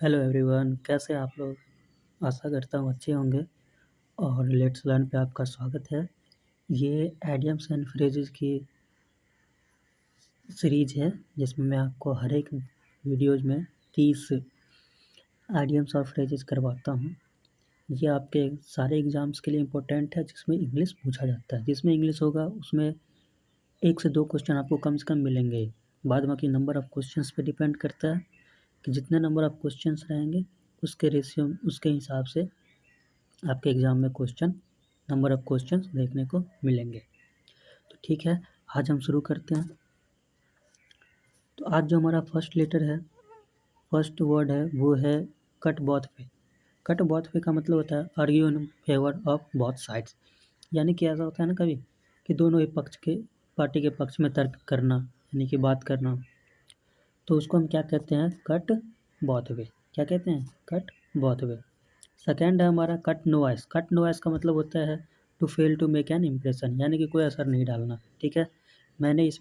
Hello everyone, कैसे हैं आप लोग। आशा करता हूँ अच्छे होंगे और लेट्स लर्न पे आपका स्वागत है। ये एडियम्स एंड फ्रेजेस की सीरीज है जिसमें मैं आपको हर एक वीडियोज़ में 30 एडियम्स और फ्रेजेस करवाता हूँ। ये आपके सारे एग्ज़ाम्स के लिए इम्पोर्टेंट है जिसमें इंग्लिश पूछा जाता है। जिसमें इंग्लिश होगा उसमें 1 से 2 क्वेश्चन आपको कम से कम मिलेंगे। बाद बाकी नंबर ऑफ़ क्वेश्चंस पे डिपेंड करता है कि जितने नंबर ऑफ़ क्वेश्चंस रहेंगे उसके रेशियो उसके हिसाब से आपके एग्ज़ाम में नंबर ऑफ़ क्वेश्चंस देखने को मिलेंगे। तो ठीक है, आज हम शुरू करते हैं। तो आज जो हमारा फर्स्ट वर्ड है वो है cut both way. Cut both way का मतलब होता है argue in favour of both sides. यानी कि ऐसा होता है ना कभी कि दोनों ही पार्टी के पक्ष में तर्क करना, यानी कि बात करना, तो उसको हम क्या कहते हैं, कट बोथ वे। क्या कहते हैं, कट बोथ वे। सेकेंड है हमारा कट नोवाइस। कट नोवाइस का मतलब होता है to fail to make an impression, यानी कि कोई असर नहीं डालना। ठीक है, मैंने इस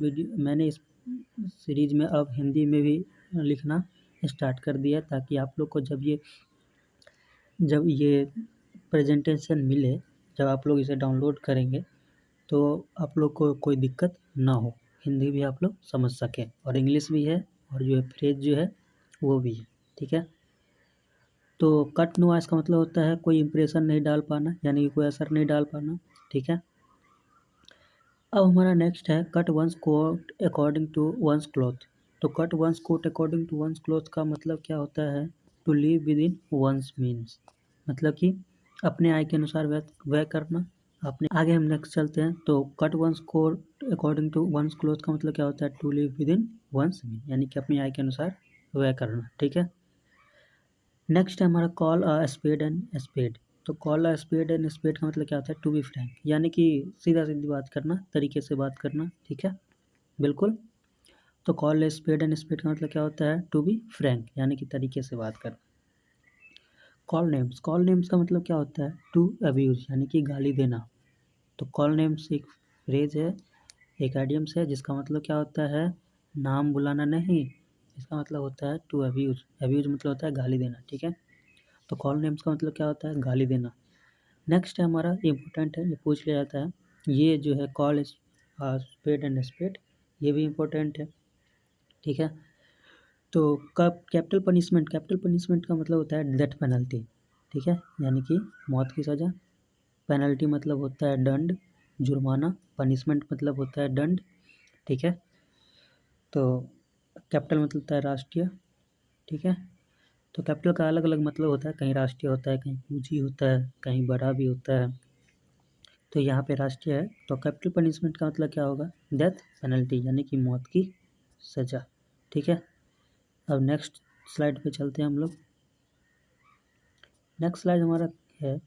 सीरीज में अब हिंदी में भी लिखना स्टार्ट कर दिया ताकि आप लोग को जब ये प्रेजेंटेशन मिले, जब आप लोग इसे डाउनलोड करेंगे तो आप लोग को कोई दिक्कत ना हो, हिंदी भी आप लोग समझ सकें और इंग्लिश भी है और जो है फ्रेज जो है वो भी है। ठीक है, तो कट नॉइज़ का मतलब होता है कोई इम्प्रेशन नहीं डाल पाना, यानी कि कोई असर नहीं डाल पाना। ठीक है, अब हमारा नेक्स्ट है cut one's coat according to one's cloth. तो cut one's coat according to one's cloth का मतलब क्या होता है, to live within one's means, मतलब कि अपने आय के अनुसार व्यय करना। अपने आगे हम नेक्स्ट चलते हैं। तो cut one's coat according to one's cloth का मतलब क्या होता है, to live within one's mean, यानी कि अपनी आय के अनुसार व्यय करना। ठीक है, नेक्स्ट है हमारा call a spade and spade. तो call a spade and spade का मतलब क्या होता है, टू बी फ्रैंक, यानी कि सीधा सीधी बात करना, तरीके से बात करना। ठीक है, बिल्कुल। तो call a spade and spade का मतलब क्या होता है, टू बी फ्रैंक, यानी कि तरीके से बात करना। कॉल नेम्स का मतलब क्या होता है, टू अब्यूज, यानी कि गाली देना। तो कॉल नेम्स एक फ्रेज है, एक आइडियम्स है जिसका मतलब क्या होता है, नाम बुलाना नहीं, इसका मतलब होता है टू अब्यूज। अब्यूज मतलब होता है गाली देना। ठीक है, तो कॉल नेम्स का मतलब क्या होता है, गाली देना। नेक्स्ट है हमारा इम्पोर्टेंट है, ये पूछ लिया जाता है, ये जो है कॉल स्पेड एंड स्पेड, ये भी इम्पोर्टेंट है। ठीक है, तो कब कैपिटल पनिशमेंट का मतलब होता है डेथ पेनल्टी। ठीक है, यानी कि मौत की सज़ा। पेनल्टी मतलब होता है दंड, जुर्माना। पनिशमेंट मतलब होता है दंड। ठीक है, तो कैपिटल मतलब होता है राष्ट्रीय। ठीक है, तो कैपिटल का अलग अलग मतलब होता है, कहीं राष्ट्रीय होता है, कहीं पूंजी होता है, कहीं बड़ा भी होता है। तो यहाँ पे राष्ट्रीय है, तो कैपिटल पनिशमेंट का मतलब क्या होगा, डेथ पेनल्टी, यानी कि मौत की सज़ा। ठीक है, अब नेक्स्ट स्लाइड पे चलते हैं हम लोग। नेक्स्ट स्लाइड हमारा है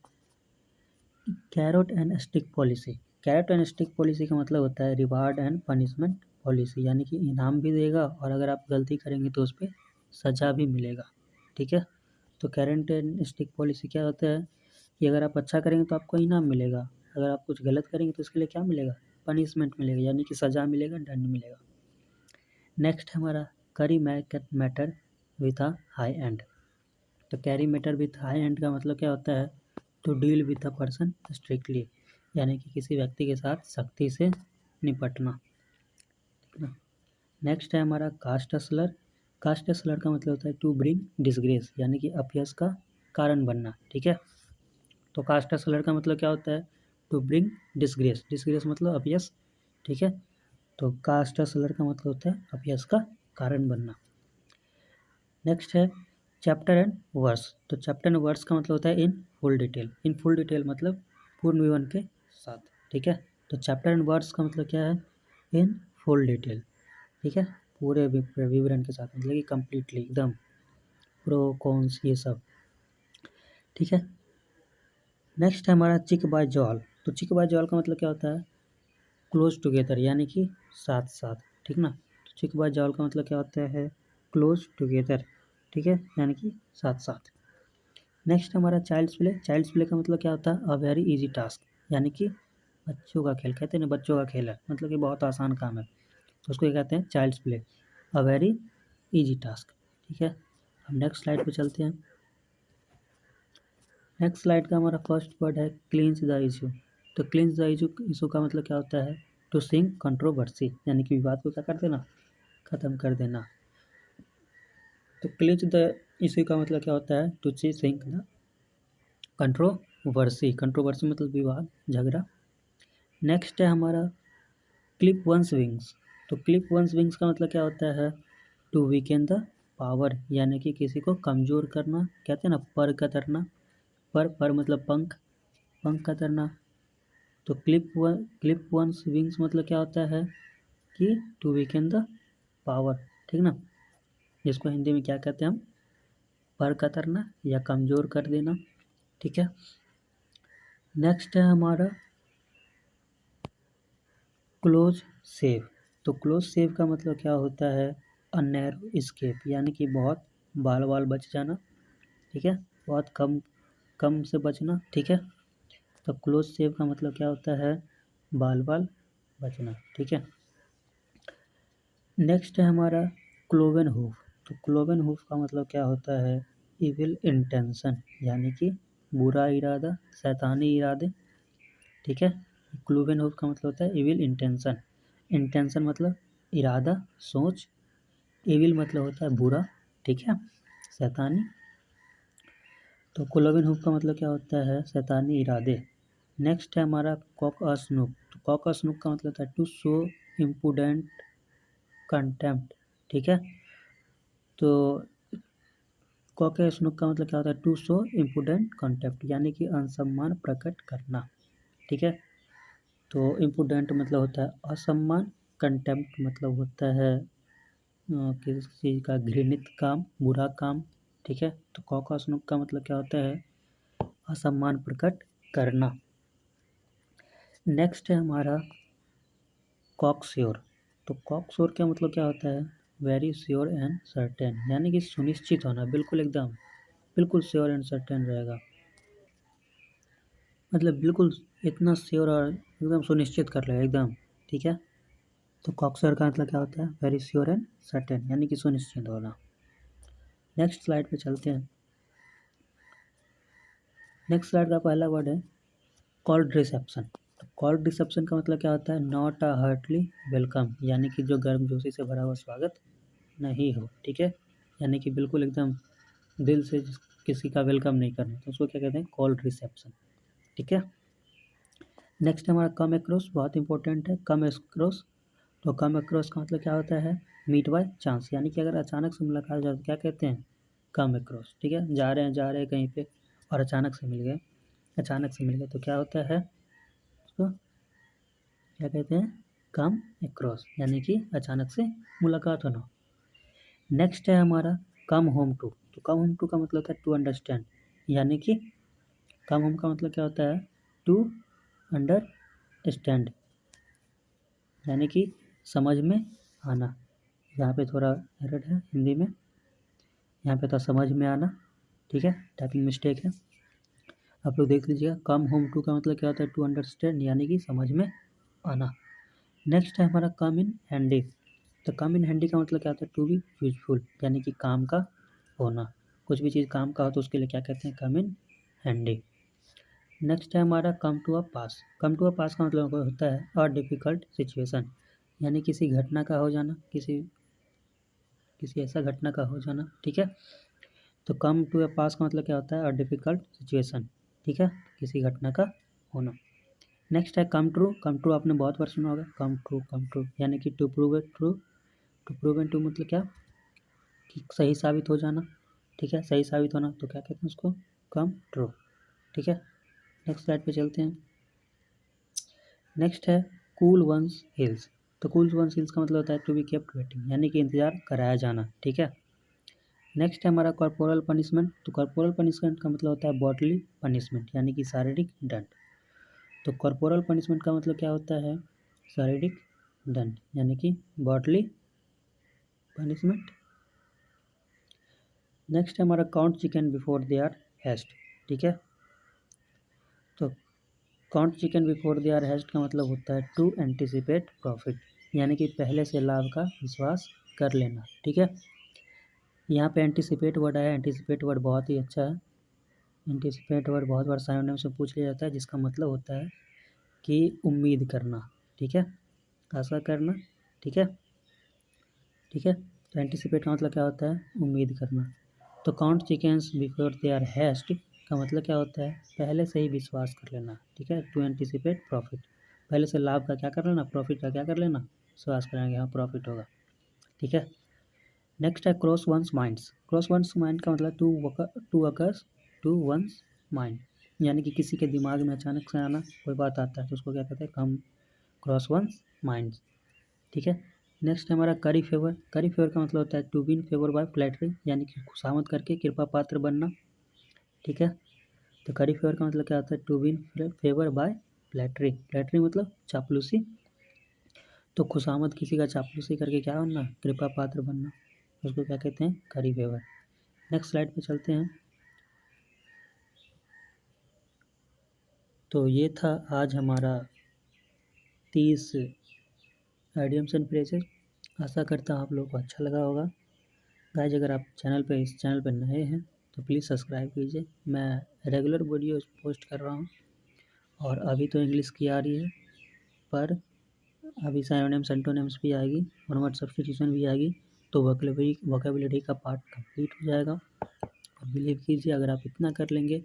carrot and stick policy. Carrot and stick policy का मतलब होता है रिवार्ड एंड पनिशमेंट पॉलिसी, यानी कि इनाम भी देगा और अगर आप गलती करेंगे तो उस पर सज़ा भी मिलेगा। ठीक है, तो कैरेट एंड स्टिक पॉलिसी क्या होता है कि अगर आप अच्छा करेंगे तो आपको इनाम मिलेगा, अगर आप कुछ गलत करेंगे तो उसके लिए क्या मिलेगा, पनिशमेंट मिलेगा, यानी कि सज़ा मिलेगा, दंड मिलेगा। नेक्स्ट हमारा carry matter with a high hand. तो carry matter with high hand का मतलब क्या होता है, to deal with a person strictly, यानी कि किसी व्यक्ति के साथ सख्ती से निपटना। ठीक है, नेक्स्ट है हमारा कास्ट असलर। कास्ट असलर का मतलब होता है टू ब्रिंग डिसग्रेस, यानी कि अपयश का कारण बनना। ठीक है, तो कास्ट असलर का मतलब क्या होता है, टू ब्रिंग डिसग्रेस। डिसग्रेस मतलब अपयश। ठीक है, तो कास्ट असलर का मतलब होता है अपयश का कारण बनना। नेक्स्ट है चैप्टर एंड वर्स। तो चैप्टर एंड वर्स का मतलब होता है in full detail. In full detail मतलब पूर्ण विवरण के साथ। ठीक है, तो चैप्टर एंड वर्स का मतलब क्या है, इन फुल डिटेल। ठीक है, पूरे विवरण के साथ, मतलब कि कम्प्लीटली एकदम प्रो कॉन्स ये सब। ठीक है, नेक्स्ट है हमारा चिक बाय जॉल। तो चिक बाय जॉल का मतलब क्या होता है, क्लोज टुगेदर, यानी कि साथ साथ। ठीक ना, तो चिक बाय जॉल का मतलब क्या होता है, क्लोज टुगेदर। ठीक है, यानी कि साथ साथ। नेक्स्ट हमारा चाइल्ड्स प्ले। चाइल्ड्स प्ले का मतलब क्या होता है, अ वेरी इजी टास्क, यानी कि बच्चों का खेल, कहते हैं ना बच्चों का खेल है, मतलब कि बहुत आसान काम है, तो उसको क्या कहते हैं, child's play, a very easy task. ठीक है, हम नेक्स्ट स्लाइड पे चलते हैं। नेक्स्ट स्लाइड का हमारा फर्स्ट वर्ड है क्लींस द इशू। तो क्लींस द इशू का मतलब क्या होता है? टू सिंक कंट्रोवर्सी, यानी कि विवाद को क्या कर देना, खत्म कर देना। तो क्लींस द इशू का मतलब क्या होता है? To sink the controversy. Controversy मतलब विवाद, झगड़ा। नेक्स्ट है हमारा क्लिप वंस विंग्स। तो क्लिप वंस विंग्स का मतलब क्या होता है? टू वीकेन द पावर, यानी कि किसी को कमज़ोर करना, कहते हैं ना पर कतरना। पर मतलब पंख, पंख कतरना। तो क्लिप वंस विंग्स मतलब क्या होता है कि टू वीकेन द पावर, ठीक ना, जिसको हिंदी में क्या कहते हैं हम? पर कतरना या कमज़ोर कर देना, ठीक है। नेक्स्ट है हमारा क्लोज सेव। तो क्लोज सेव का मतलब क्या होता है? अ नैरो स्केप, यानी कि बहुत बाल बाल बच जाना, ठीक है, बहुत कम कम से बचना, ठीक है। तो क्लोज सेव का मतलब क्या होता है? बाल बाल बचना, ठीक है। नेक्स्ट है हमारा क्लोवन हूफ। तो क्लोवन हूफ का मतलब क्या होता है? इविल इंटेंशन, यानी कि बुरा इरादा, शैतानी इरादे, ठीक है। क्लोवन हूफ का मतलब होता है इविल इंटेंशन। इंटेंशन मतलब इरादा, सोच। इविल मतलब होता है बुरा, ठीक है, शैतानी। तो क्लोवन हूफ का मतलब क्या होता है? शैतानी इरादे। नेक्स्ट है हमारा कॉक अ स्नूक। तो कॉक अ स्नूक का मतलब होता है टू शो इम्पुडेंट कंटेम्प्ट, ठीक है। तो कॉक अ स्नूक का मतलब क्या होता है? टू शो इम्पुडेंट कंटेम्प्ट, यानी कि असम्मान प्रकट करना, ठीक है। तो इम्पुडेंट मतलब होता है असम्मान, कंटेम्प्ट मतलब होता है किसी चीज़ का घृणित काम, बुरा काम, ठीक है। तो कॉक अ स्नूक का मतलब क्या होता है? असम्मान प्रकट करना। नेक्स्ट है हमारा कॉकश्योर। तो कॉकश्योर का मतलब क्या होता है? वेरी श्योर एंड सर्टेन, यानी कि सुनिश्चित होना, बिल्कुल एकदम बिल्कुल श्योर एंड सर्टेन रहेगा, मतलब बिल्कुल इतना श्योर और एकदम सुनिश्चित कर लेगा एकदम, ठीक है। तो कॉकश्योर का मतलब क्या होता है? वेरी श्योर एंड सर्टेन, यानी कि सुनिश्चित होना। नेक्स्ट स्लाइड पे चलते हैं। नेक्स्ट स्लाइड का पहला वर्ड है कॉल्ड रिसेप्शन। तो कॉल्ड रिसेप्शन का मतलब क्या होता है? नॉट अ हार्टली वेलकम, यानी कि जो गर्मजोशी से भरा हुआ स्वागत नहीं हो, ठीक है, यानी कि बिल्कुल एकदम दिल से किसी का वेलकम नहीं करना, तो उसको क्या कहते हैं? कॉल्ड रिसेप्शन, ठीक है। नेक्स्ट हमारा कम एक्रोस, बहुत इंपॉर्टेंट है कम एक्रोस। तो कम एक्रोस का मतलब क्या होता है? मीट बाय चांस, यानी कि अगर अचानक से मुलाकात हो जाए तो क्या कहते हैं? कम एक्रोस, ठीक है। जा रहे हैं कहीं पे और अचानक से मिल गए, अचानक से मिल गए तो क्या होता है? उसको क्या कहते हैं? कम एक्रोस, यानी कि अचानक से मुलाकात होना। नेक्स्ट है हमारा कम होम टू। तो कम होम टू का मतलब होता है टू अंडरस्टैंड, यानी कि कम होम का मतलब क्या होता है? टू अंडरस्टैंड, यानी कि समझ में आना। यहाँ पे थोड़ा एरर है हिंदी में, यहाँ पे था समझ में आना, ठीक है, टाइपिंग मिस्टेक है, आप लोग देख लीजिएगा। कम होम टू का मतलब क्या होता है? टू अंडरस्टैंड, यानी कि समझ में आना। नेक्स्ट है हमारा कम इन हैंडी। तो कम इन हैंडी का मतलब क्या होता है? टू बी यूजफुल, यानी कि काम का होना, कुछ भी चीज़ काम का हो तो उसके लिए क्या कहते हैं? कम इन हैंडी। नेक्स्ट है हमारा come to a pass. Come to a पास का मतलब होता है अ डिफ़िकल्ट सिचुएशन, यानी किसी घटना का हो जाना, किसी किसी ऐसा घटना का हो जाना, ठीक है। तो कम टू अ पास का मतलब क्या होता है? अ डिफ़िकल्ट सिचुएशन, ठीक है, किसी घटना का होना। नेक्स्ट है कम ट्रू। कम ट्रू आपने बहुत बार सुना होगा, कम ट्रू, यानी कि to prove it true. To prove and true मतलब क्या? कि सही साबित हो जाना, ठीक है, सही साबित होना, तो क्या कहते हैं उसको? कम ट्रू, ठीक है। नेक्स्ट स्लाइड पे चलते हैं। नेक्स्ट है कूल वंस हिल्स। तो कूल वंस हिल्स का मतलब होता है टू बी केप्ट वेटिंग, यानी कि इंतजार कराया जाना, ठीक है। नेक्स्ट है हमारा कॉर्पोरल पनिशमेंट। तो कॉर्पोरल पनिशमेंट का मतलब होता है बॉडली पनिशमेंट, यानी कि शारीरिक दंड। तो कॉर्पोरल पनिशमेंट का मतलब क्या होता है? शारीरिक दंड, यानी कि बॉडली पनिशमेंट। नेक्स्ट है हमारा count chicken before they are hatched, ठीक है। तो count chicken before they are hatched का मतलब होता है टू एंटिसिपेट प्रॉफिट, यानी कि पहले से लाभ का विश्वास कर लेना, ठीक है। यहाँ पे एंटीसिपेट वर्ड आया। एंटीसिपेट वर्ड बहुत ही अच्छा है। एंटीसिपेट वर्ड बहुत बार सिनोनिम से पूछ लिया जाता है, जिसका मतलब होता है कि उम्मीद करना, ठीक है, आशा करना, ठीक है, ठीक है। तो एंटीसिपेट का मतलब क्या होता है? उम्मीद करना। तो count chickens before they are hatched का मतलब क्या होता है? पहले से ही विश्वास कर लेना, ठीक है। टू एंटीसिपेट प्रॉफिट, पहले से लाभ का क्या कर लेना, प्रॉफिट का क्या कर लेना, विश्वास करेंगे, हाँ प्रॉफिट होगा, ठीक है। नेक्स्ट है cross one's minds. Cross one's mind का मतलब to occurs to one's mind, यानी कि किसी के दिमाग में अचानक से आना, कोई बात आता है तो उसको क्या कहते हैं, कम क्रॉस वंस माइंड, ठीक है। नेक्स्ट है हमारा करी फेवर। करी फेवर का मतलब होता है to win favour by flattery, यानी कि खुशामद करके कृपा पात्र बनना, ठीक है। तो करी फेवर का मतलब क्या होता है? To win favour by flattery. Flattery मतलब चापलूसी, तो खुशामद किसी का चापलूसी करके क्या बनना, कृपा पात्र बनना, उसको क्या कहते हैं? करी फेवर। नेक्स्ट स्लाइड पे चलते हैं। तो ये था आज हमारा 30 आइडियम्स एंड फ्रेजेस। आशा करता हूँ आप लोगों को अच्छा लगा होगा। गाइज अगर आप इस चैनल पर नए हैं तो प्लीज़ सब्सक्राइब कीजिए। मैं रेगुलर वीडियो पोस्ट कर रहा हूँ, और अभी तो इंग्लिश की आ रही है, पर अभी सिनोनिम्स एंटोनिम्स भी आएगी और वर्ड सब्स्टिट्यूशन भी आएगी, तो वोकेबुलरी का पार्ट कंप्लीट हो जाएगा। और बिलीव कीजिए अगर आप इतना कर लेंगे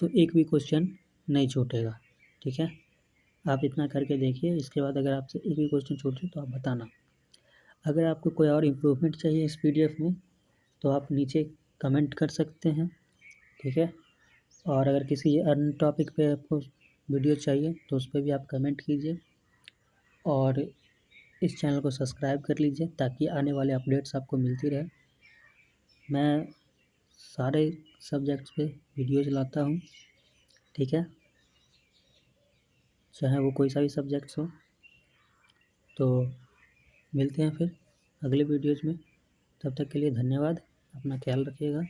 तो एक भी क्वेश्चन नहीं छूटेगा, ठीक है। आप इतना करके देखिए, इसके बाद अगर आपसे एक भी क्वेश्चन छूटे तो आप बताना। अगर आपको कोई और इम्प्रूवमेंट चाहिए इस PDF में तो आप नीचे कमेंट कर सकते हैं, ठीक है। और अगर किसी अन्य टॉपिक पे आपको वीडियो चाहिए तो उस पर भी आप कमेंट कीजिए, और इस चैनल को सब्सक्राइब कर लीजिए ताकि आने वाले अपडेट्स आपको मिलती रहे। मैं सारे सब्जेक्ट्स पे वीडियोज लाता हूँ, ठीक है, चाहे वो कोई सा भी सब्जेक्ट्स हो। तो मिलते हैं फिर अगले वीडियोज़ में, तब तक के लिए धन्यवाद, अपना ख्याल रखिएगा।